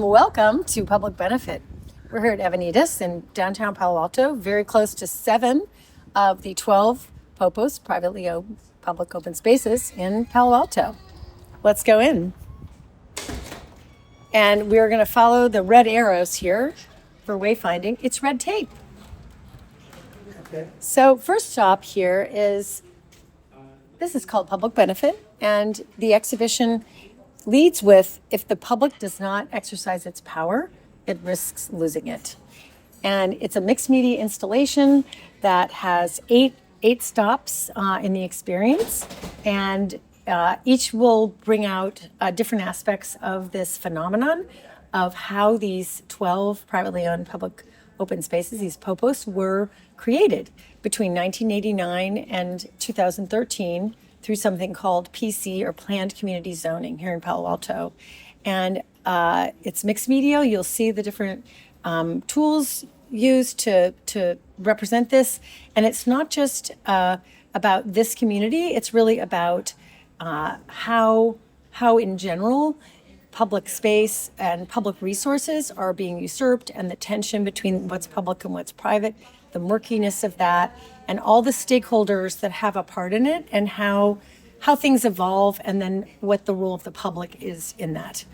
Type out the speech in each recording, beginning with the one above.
Welcome to Public Benefit. We're here at Avenidas in downtown Palo Alto, very close to 7 of the 12 POPOs, privately owned public open spaces in Palo Alto. Let's go in. And we're going to follow the red arrows here for wayfinding. It's red tape. So first stop here is, this is called Public Benefit, and the exhibition leads with, if the public does not exercise its power, it risks losing it. And it's a mixed media installation that has eight stops in the experience, and each will bring out different aspects of this phenomenon of how these 12 privately owned public open spaces, these POPOs, were created between 1989 and 2013 through something called PC, or Planned Community Zoning, here in Palo Alto. And it's mixed media. You'll see the different tools used to represent this. And it's not just about this community, it's really about how in general public space and public resources are being usurped, and the tension between what's public and what's private, the murkiness of that, and all the stakeholders that have a part in it, and how things evolve, and then what the role of the public is in that.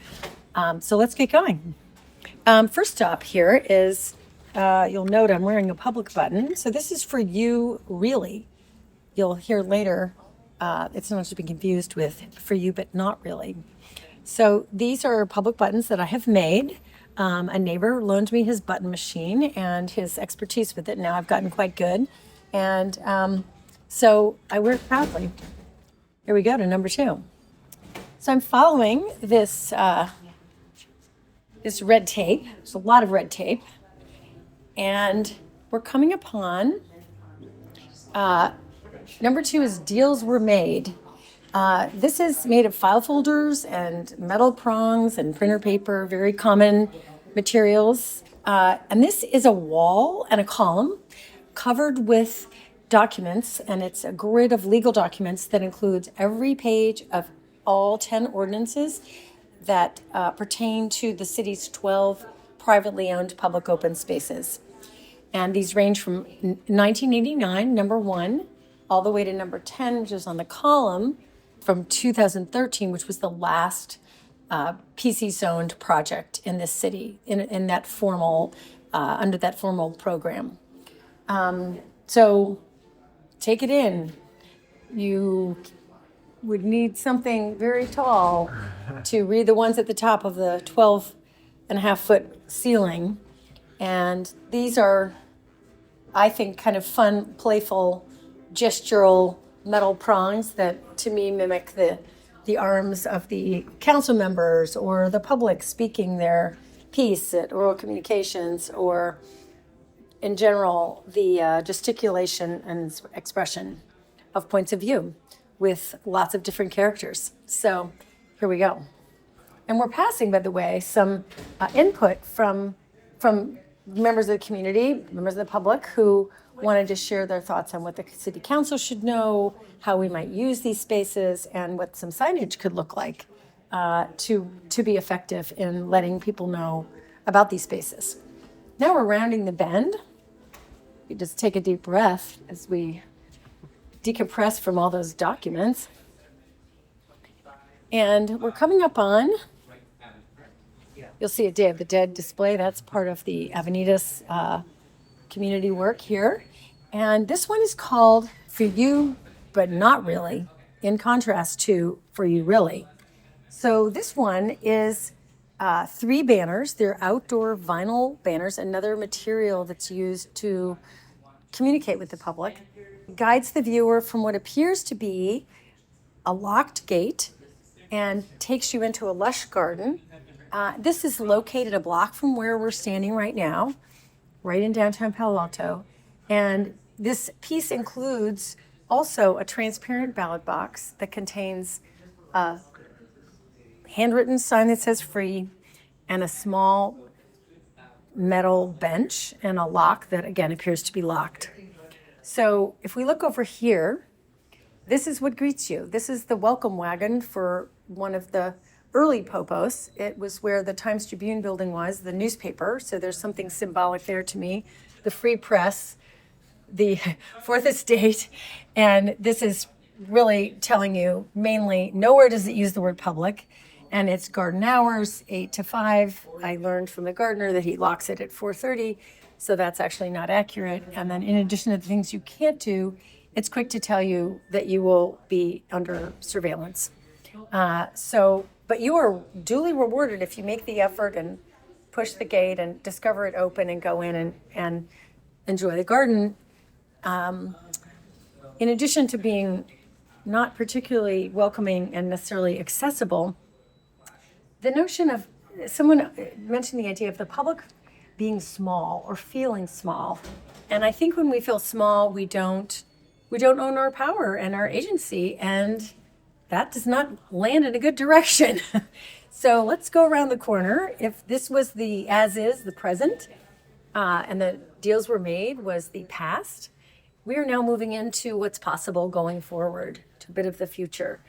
So let's get going. First stop here is, you'll note I'm wearing a public button. So this is for you, really. You'll hear later, it's not to be confused with for you, but not really. So these are public buttons that I have made. A neighbor loaned me his button machine and his expertise with it. Now I've gotten quite good. And so I wear it proudly. Here we go to number 2. So I'm following this red tape. There's a lot of red tape. And we're coming upon, number 2 is deals were made. This is made of file folders and metal prongs and printer paper, very common materials. And this is a wall and a column covered with documents, and it's a grid of legal documents that includes every page of all 10 ordinances that pertain to the city's 12 privately owned public open spaces. And these range from 1989, number 1, all the way to number 10, which is on the column, from 2013, which was the last PC zoned project in this city, in that formal, under that formal program. So take it in. You would need something very tall to read the ones at the top of the 12.5-foot ceiling. And these are, I think, kind of fun, playful, gestural metal prongs that to me mimic the arms of the council members or the public speaking their piece at oral communications, or in general the gesticulation and expression of points of view with lots of different characters. So here we go. And we're passing, by the way, some input from members of the community, members of the public, who wanted to share their thoughts on what the city council should know, how we might use these spaces, and what some signage could look like to be effective in letting people know about these spaces. Now we're rounding the bend. You just take a deep breath as we decompress from all those documents. And we're coming up on, you'll see a Day of the Dead display. That's part of the Avenidas community work here. And this one is called For You, But Not Really, in contrast to For You Really. So this one is 3 banners. They're outdoor vinyl banners, another material that's used to communicate with the public. It guides the viewer from what appears to be a locked gate and takes you into a lush garden. This is located a block from where we're standing right now, right in downtown Palo Alto. And this piece includes also a transparent ballot box that contains a handwritten sign that says free, and a small metal bench and a lock that, again, appears to be locked. So if we look over here, this is what greets you. This is the welcome wagon for one of the early Popos. It was where the Times Tribune building was, the newspaper. So there's something symbolic there to me. The Free Press, the Fourth Estate. And this is really telling you mainly nowhere does it use the word public. And it's garden hours, 8 to 5. I learned from the gardener that he locks it at 4:30. So that's actually not accurate. And then in addition to the things you can't do, it's quick to tell you that you will be under surveillance. But you are duly rewarded if you make the effort and push the gate and discover it open and go in and enjoy the garden. In addition to being not particularly welcoming and necessarily accessible, the notion of someone mentioned the idea of the public being small or feeling small. And I think when we feel small, we don't own our power and our agency, and that does not land in a good direction. So let's go around the corner. If this was the as is, the present, and the deals were made was the past, we are now moving into what's possible going forward, to a bit of the future.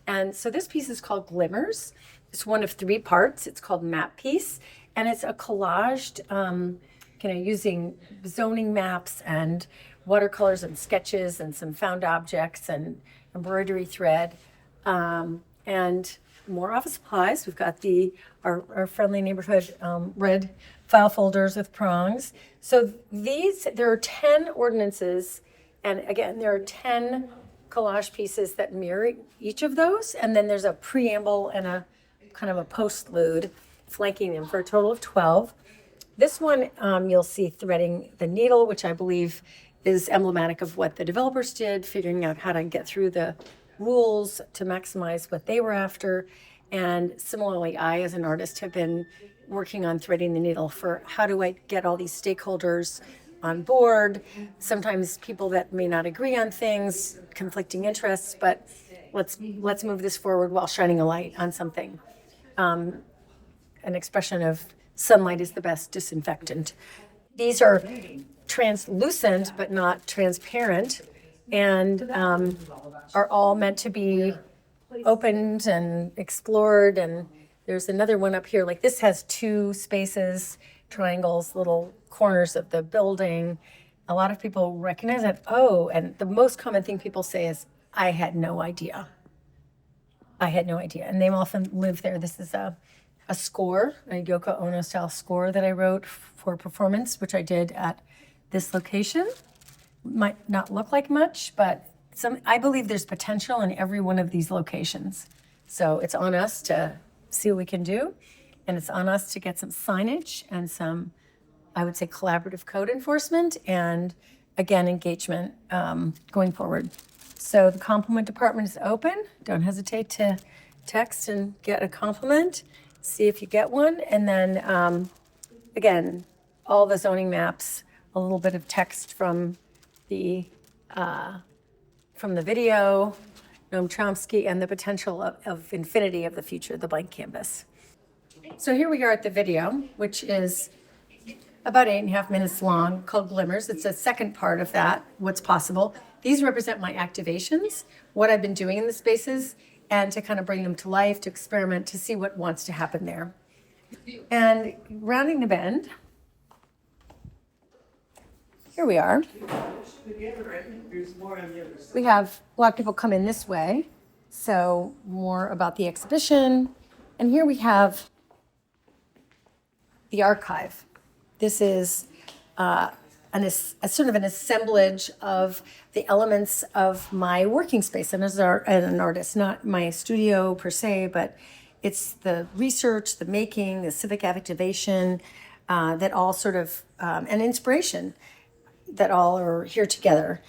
And so this piece is called Glimmers. It's one of 3 parts. It's called Map Piece, and it's a collaged, using zoning maps and watercolors and sketches and some found objects and embroidery thread, and more office supplies. We've got our friendly neighborhood red file folders with prongs. So there are 10 ordinances, and again, there are 10 collage pieces that mirror each of those, and then there's a preamble and a kind of a postlude flanking them for a total of 12. This one, you'll see threading the needle, which I believe is emblematic of what the developers did, figuring out how to get through the rules to maximize what they were after. And similarly, I, as an artist, have been working on threading the needle for how do I get all these stakeholders on board, sometimes people that may not agree on things, conflicting interests, but let's move this forward while shining a light on something. An expression of sunlight is the best disinfectant. These are translucent but not transparent, and are all meant to be opened and explored. And there's another one up here, like this has 2 spaces, triangles, little corners of the building. A lot of people recognize that. Oh, and the most common thing people say is, I had no idea. And they often live there. This is a score, a Yoko Ono style score that I wrote for performance, which I did at this location. Might not look like much, but I believe there's potential in every one of these locations. So it's on us to see what we can do, and it's on us to get some signage and some, I would say, collaborative code enforcement and, again, engagement going forward. So the compliment department is open. Don't hesitate to text and get a compliment. See if you get one. And then, again, all the zoning maps, a little bit of text from the video, Noam Chomsky, and the potential of infinity of the future, the blank canvas. So here we are at the video, which is about 8.5 minutes long, called Glimmers. It's a second part of that, what's possible. These represent my activations, what I've been doing in the spaces, and to kind of bring them to life, to experiment, to see what wants to happen there. And rounding the bend, here we are. We have a lot of people come in this way, so more about the exhibition. And here we have the archive. This is a sort of an assemblage of the elements of my working space. And as an artist, not my studio per se, but it's the research, the making, the civic activation, that all sort of, and inspiration that all are here together.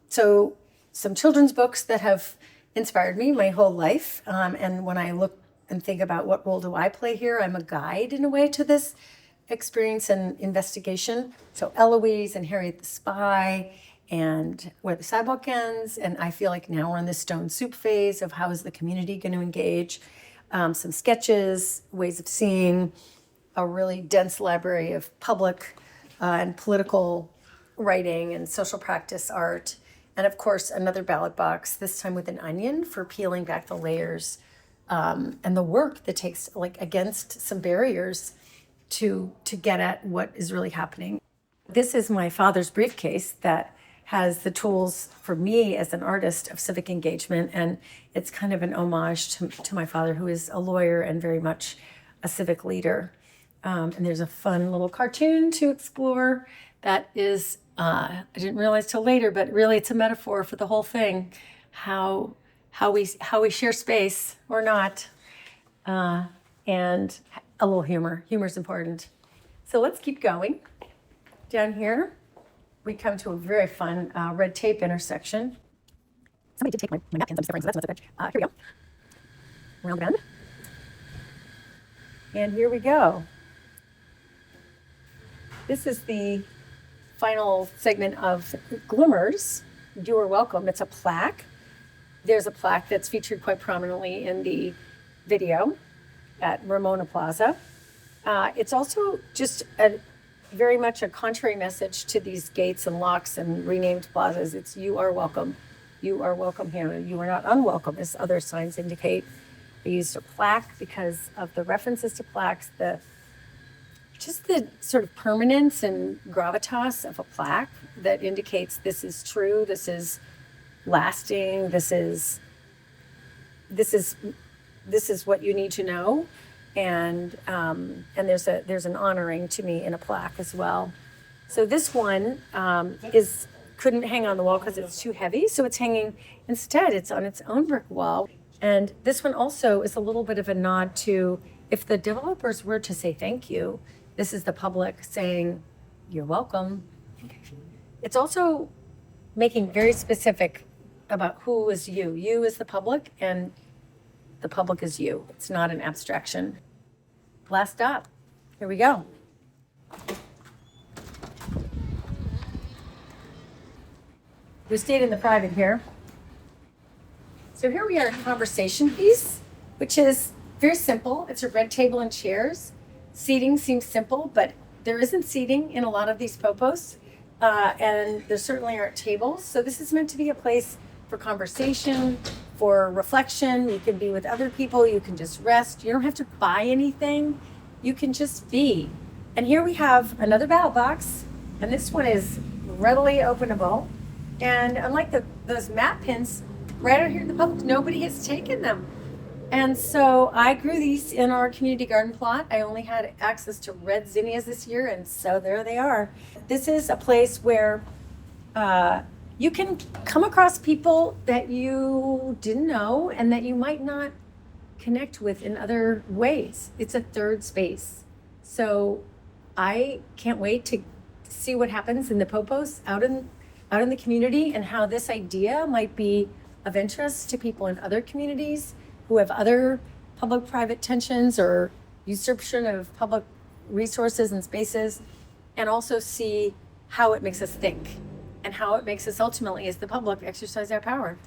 So some children's books that have inspired me my whole life. And when I look and think about what role do I play here, I'm a guide in a way to this experience and investigation. So Eloise and Harriet the Spy and Where the Sidewalk Ends. And I feel like now we're in the stone soup phase of how is the community going to engage. Some sketches, ways of seeing, a really dense library of public and political writing and social practice art. And of course, another ballot box, this time with an onion for peeling back the layers and the work that takes like against some barriers to get at what is really happening. This is my father's briefcase that has the tools for me as an artist of civic engagement, and it's kind of an homage to my father, who is a lawyer and very much a civic leader. And there's a fun little cartoon to explore that is, I didn't realize till later, but really it's a metaphor for the whole thing, how we share space or not, and a little humor. Humor is important. So let's keep going. Down here, we come to a very fun red tape intersection. Somebody did take my napkins. I'm just different, so that's not so good. Here we go. Around the bend. And here we go. This is the final segment of Glimmers. You are welcome. It's a plaque. There's a plaque that's featured quite prominently in the video at Ramona Plaza. It's also just very much a contrary message to these gates and locks and renamed plazas. It's you are welcome. You are welcome here. You are not unwelcome, as other signs indicate. I used a plaque because of the references to plaques, just the sort of permanence and gravitas of a plaque that indicates this is true, this is lasting, this is what you need to know. And there's an honoring to me in a plaque as well. So this one couldn't hang on the wall because it's too heavy. So it's hanging instead. It's on its own brick wall. And this one also is a little bit of a nod to, if the developers were to say thank you, this is the public saying you're welcome. It's also making very specific about who is you. You is the public, and the public is you. It's not an abstraction. Last stop. Here we go. We stayed in the private here. So here we are, a conversation piece, which is very simple. It's a red table and chairs. Seating seems simple, but there isn't seating in a lot of these popos, and there certainly aren't tables. So this is meant to be a place for conversation, for reflection. You can be with other people. You can just rest. You don't have to buy anything. You can just be. And here we have another ballot box, and this one is readily openable. And unlike those map pins right out here in the public, nobody has taken them. And so I grew these in our community garden plot. I only had access to red zinnias this year, and so there they are. This is a place where you can come across people that you didn't know and that you might not connect with in other ways. It's a third space. So I can't wait to see what happens in the popos out in the community, and how this idea might be of interest to people in other communities who have other public-private tensions or usurpation of public resources and spaces, and also see how it makes us think and how it makes us ultimately, as the public, exercise our power.